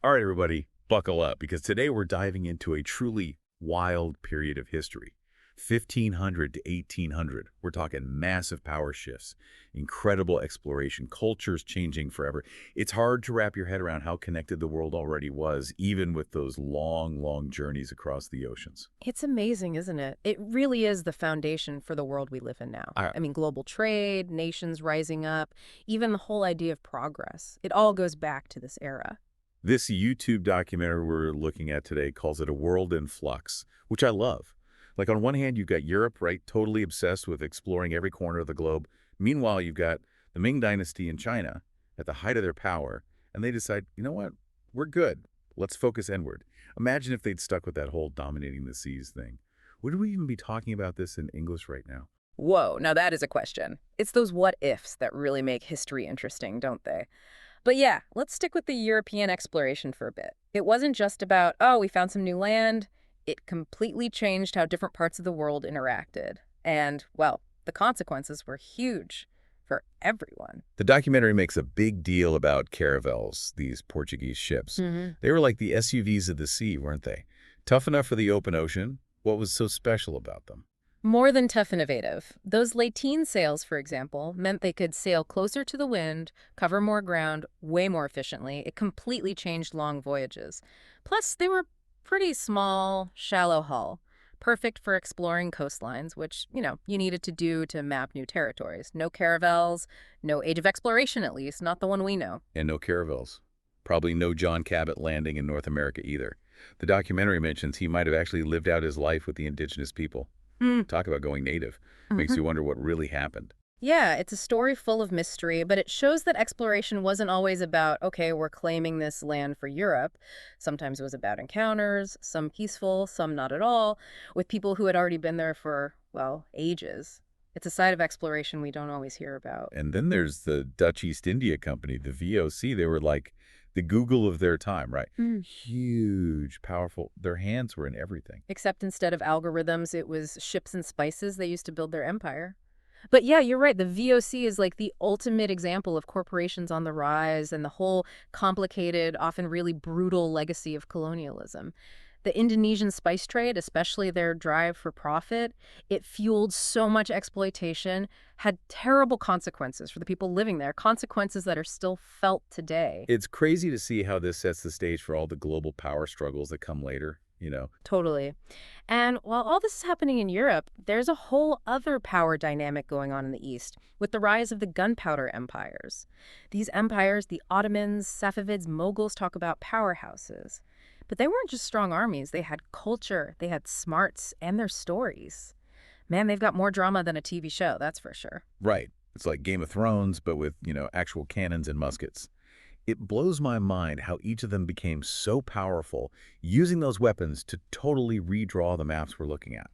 All right, everybody, buckle up because today we're diving into a truly wild period of history. 1500 to 1800. We're talking massive power shifts, incredible exploration, cultures changing forever. It's hard to wrap your head around how connected the world already was, even with those long, long journeys across the oceans. It's amazing, isn't it? It really is the foundation for the world we live in now. I, I mean, global trade, nations rising up, even the whole idea of progress. It all goes back to this era. this YouTube documentary we're looking at today calls it A World in Flux, which I love. Like on one hand, you've got Europe, right, totally obsessed with exploring every corner of the globe. Meanwhile, you've got the Ming Dynasty in China at the height of their power, and they decide, you know what, we're good. Let's focus inward. Imagine if they'd stuck with that whole dominating the seas thing. Would we even be talking about this in English right now? Whoa, now that is a question. It's those what ifs that really make history interesting, don't they? But yeah, let's stick with the European exploration for a bit. It wasn't just about, oh, we found some new land. It completely changed how different parts of the world interacted. And, well, the consequences were huge for everyone. The documentary makes a big deal about caravels, these Portuguese ships. hmm They were like the SUVs of the sea, weren't they? Tough enough for the open ocean. What was so special about them? More than tough innovative. Those lateen sails, for example, meant they could sail closer to the wind, cover more ground, way more efficiently. It completely changed long voyages. Plus, they were pretty small, shallow hull, perfect for exploring coastlines, which, you needed to do to map new territories. No caravels, no age of exploration at least, not the one we know. And no caravels. Probably no John Cabot landing in North America either. The documentary mentions he might have actually lived out his life with the indigenous people. Hmm. Talk about going native. Makes you wonder what really happened. Yeah, it's a story full of mystery, but it shows that exploration wasn't always about, okay, we're claiming this land for Europe. Sometimes it was about encounters, some peaceful, some not at all, with people who had already been there for, well, ages. It's a side of exploration we don't always hear about. And then there's the Dutch East India Company, the VOC. They were like the Google of their time, right? Mm. Huge, powerful. Their hands were in everything. Except instead of algorithms, it was ships and spices they used to build their empire. But yeah, you're right. The VOC is like the ultimate example of corporations on the rise and the whole complicated, often really brutal legacy of colonialism. The Indonesian spice trade, especially their drive for profit, it fueled so much exploitation, had terrible consequences for the people living there, consequences that are still felt today. It's crazy to see how this sets the stage for all the global power struggles that come later. Totally. And while all this is happening in Europe, there's a whole other power dynamic going on in the East with the rise of the gunpowder empires. These empires, the Ottomans, Safavids, Mughals, talk about powerhouses. But they weren't just strong armies. They had culture, they had smarts, and their stories. Man, they've got more drama than a TV show, that's for sure. Right. It's like Game of Thrones, but with, actual cannons and muskets. It blows my mind how each of them became so powerful, using those weapons to totally redraw the maps we're looking at.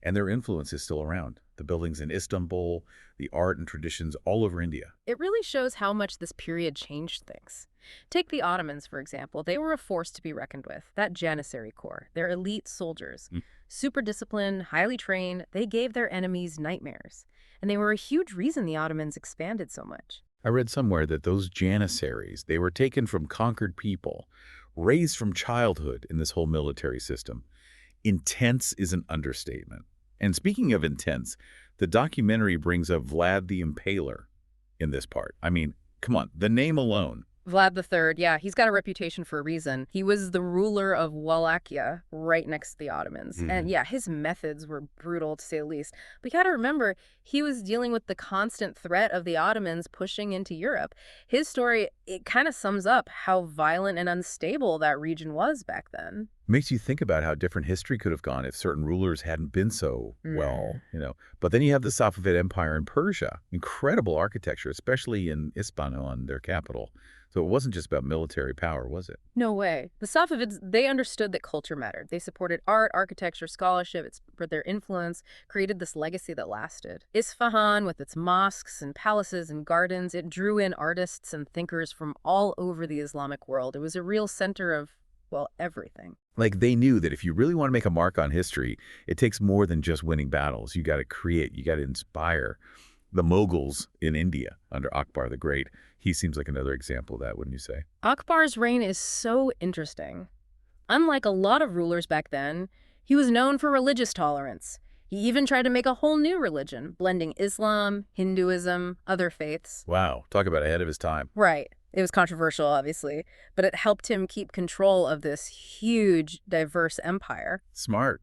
And their influence is still around. The buildings in Istanbul, the art and traditions all over India. It really shows how much this period changed things. Take the Ottomans, for example. They were a force to be reckoned with. That Janissary Corps, their elite soldiers. Mm. Super disciplined, highly trained, they gave their enemies nightmares. And they were a huge reason the Ottomans expanded so much. I read somewhere that those Janissaries, they were taken from conquered people, raised from childhood in this whole military system. Intense is an understatement. And speaking of intense, the documentary brings up Vlad the Impaler in this part. I mean, come on, the name alone. Vlad III, yeah, he's got a reputation for a reason. He was the ruler of Wallachia, right next to the Ottomans. And yeah, his methods were brutal, to say the least. But you gotta remember, he was dealing with the constant threat of the Ottomans pushing into Europe. His story, it kind of sums up how violent and unstable that region was back then. Makes you think about how different history could have gone if certain rulers hadn't been so well. But then you have the Safavid Empire in Persia. Incredible architecture, especially in Isfahan, their capital. So it wasn't just about military power, was it? No way. The Safavids, they understood that culture mattered. They supported art, architecture, scholarship. It's for their influence created this legacy that lasted. Isfahan, with its mosques and palaces and gardens, it drew in artists and thinkers from all over the Islamic world. It was a real center of, well, everything. Like they knew that if you really want to make a mark on history, it takes more than just winning battles. You got to create, you got to inspire. The Mughals in India under Akbar the Great, He seems like another example of that, wouldn't you say? Akbar's reign is so interesting. Unlike a lot of rulers back then, he was known for religious tolerance. He even tried to make a whole new religion, blending Islam, Hinduism, other faiths. Wow, talk about ahead of his time. Right. It was controversial, obviously, but it helped him keep control of this huge, diverse empire. Smart.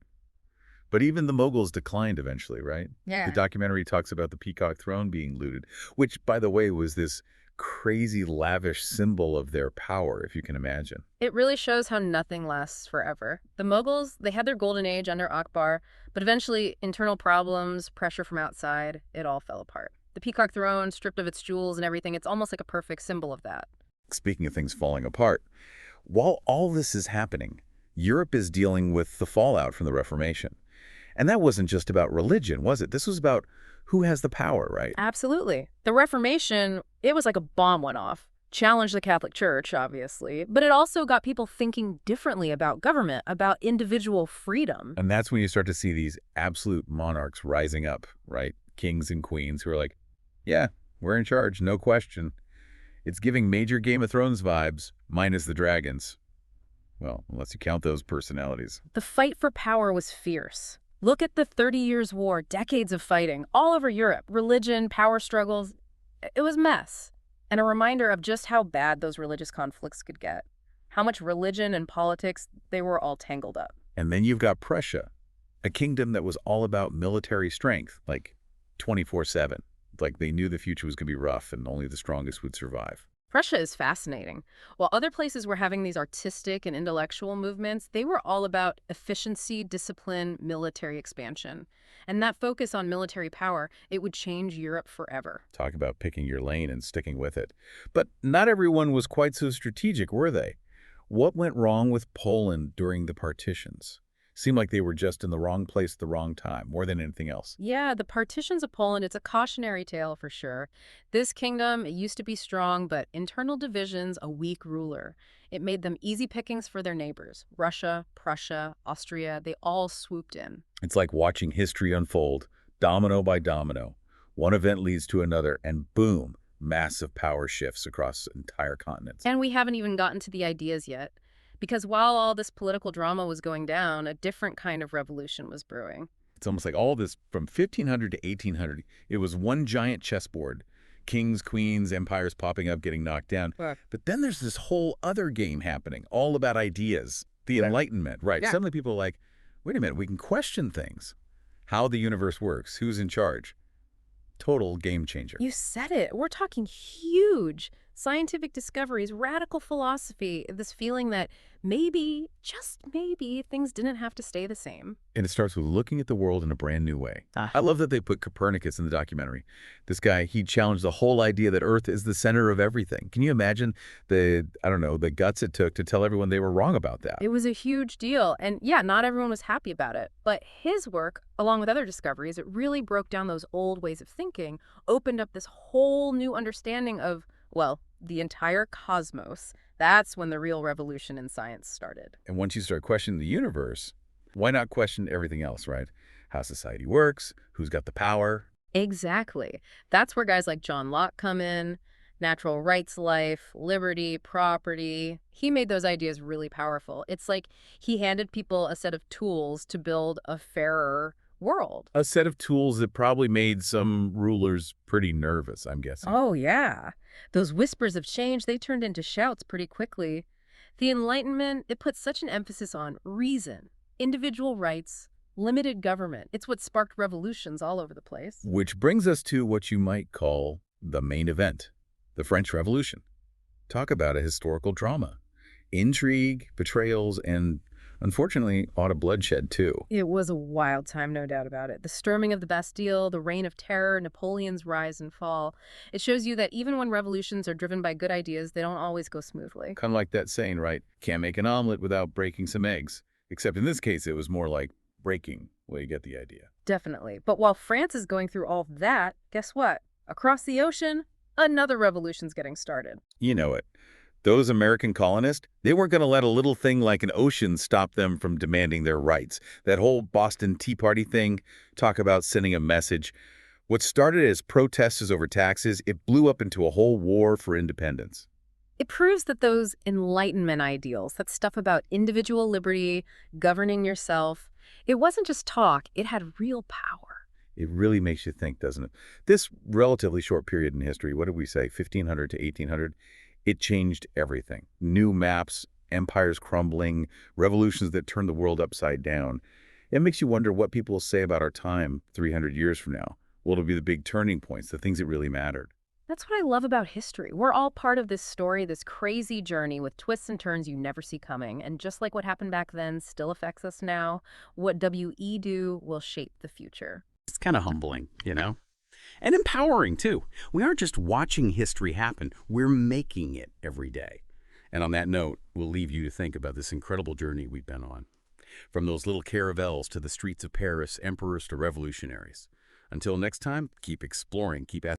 But even the Mughals declined eventually, right? The Yeah. documentary talks about the Peacock Throne being looted, which, by the way, was this crazy lavish symbol of their power, if you can imagine. It really shows how nothing lasts forever. The Mughals, they had their golden age under Akbar, but eventually internal problems, pressure from outside, it all fell apart. The Peacock Throne, stripped of its jewels and everything, it's almost like a perfect symbol of that. Speaking of things falling apart, while all this is happening, Europe is dealing with the fallout from the Reformation. And that wasn't just about religion, was it? This was about who has the power, right? Absolutely. The Reformation, it was like a bomb went off. Challenged the Catholic Church, obviously, but it also got people thinking differently about government, about individual freedom. And that's when you start to see these absolute monarchs rising up, right? Kings and queens who are like, yeah, we're in charge, no question. It's giving major Game of Thrones vibes, minus the dragons. Well, unless you count those personalities. The fight for power was fierce. Look at the 30 Years' War, decades of fighting, all over Europe, religion, power struggles. It was a mess. And a reminder of just how bad those religious conflicts could get. How much religion and politics, they were all tangled up. And then you've got Prussia, a kingdom that was all about military strength, like 24/7. Like they knew the future was going to be rough and only the strongest would survive. Prussia is fascinating. While other places were having these artistic and intellectual movements, they were all about efficiency, discipline, military expansion. And that focus on military power, it would change Europe forever. Talk about picking your lane and sticking with it. But not everyone was quite so strategic, were they? What went wrong with Poland during the partitions? Seemed like they were just in the wrong place at the wrong time, more than anything else. Yeah, the partitions of Poland, it's a cautionary tale for sure. This kingdom, it used to be strong, but internal divisions, a weak ruler. It made them easy pickings for their neighbors. Russia, Prussia, Austria, they all swooped in. It's like watching history unfold, domino by domino. One event leads to another, and boom, massive power shifts across entire continents. And we haven't even gotten to the ideas yet. Because while all this political drama was going down, a different kind of revolution was brewing. It's almost like all this from 1500 to 1800, it was one giant chessboard. Kings, queens, empires popping up, getting knocked down. Right. But then there's this whole other game happening, all about ideas, the Enlightenment, right? Yeah. Suddenly people are like, wait a minute, we can question things. How the universe works, who's in charge. Total game changer. You said it. We're talking huge scientific discoveries, radical philosophy, this feeling that maybe, just maybe, things didn't have to stay the same. And it starts with looking at the world in a brand new way. I love that they put Copernicus in the documentary. This guy, he challenged the whole idea that Earth is the center of everything. Can you imagine the guts it took to tell everyone they were wrong about that? It was a huge deal. And yeah, not everyone was happy about it. But his work, along with other discoveries, it really broke down those old ways of thinking, opened up this whole new understanding of, well, the entire cosmos. That's when the real revolution in science started. And once you start questioning the universe, why not question everything else, right? How society works, who's got the power. Exactly. That's where guys like John Locke come in. Natural rights, life, liberty, property. He made those ideas really powerful. It's like he handed people a set of tools to build a fairer world. A set of tools that probably made some rulers pretty nervous, I'm guessing. Oh, yeah. Those whispers of change, they turned into shouts pretty quickly. The Enlightenment, it put such an emphasis on reason, individual rights, limited government. It's what sparked revolutions all over the place. Which brings us to what you might call the main event, the French Revolution. Talk about a historical drama. Intrigue, betrayals, and unfortunately, a lot of bloodshed, too. It was a wild time, no doubt about it. The storming of the Bastille, the Reign of Terror, Napoleon's rise and fall. It shows you that even when revolutions are driven by good ideas, they don't always go smoothly. Kind of like that saying, right? Can't make an omelet without breaking some eggs. Except in this case, it was more like breaking. Well, you get the idea. Definitely. But while France is going through all of that, guess what? Across the ocean, another revolution's getting started. You know it. Those American colonists, they weren't going to let a little thing like an ocean stop them from demanding their rights. That whole Boston Tea Party thing, talk about sending a message. What started as protests over taxes, it blew up into a whole war for independence. It proves that those Enlightenment ideals, that stuff about individual liberty, governing yourself, it wasn't just talk, it had real power. It really makes you think, doesn't it? This relatively short period in history, what did we say, 1500 to 1800, it changed everything. New maps, empires crumbling, revolutions that turned the world upside down. It makes you wonder what people will say about our time 300 years from now. What will be the big turning points, the things that really mattered? That's what I love about history. We're all part of this story, this crazy journey with twists and turns you never see coming. And just like what happened back then still affects us now, what WE do will shape the future. It's kind of humbling, you know? And empowering, too. We aren't just watching history happen, we're making it every day. And on that note, we'll leave you to think about this incredible journey we've been on. From those little caravels to the streets of Paris, emperors to revolutionaries. Until next time, keep exploring, keep asking.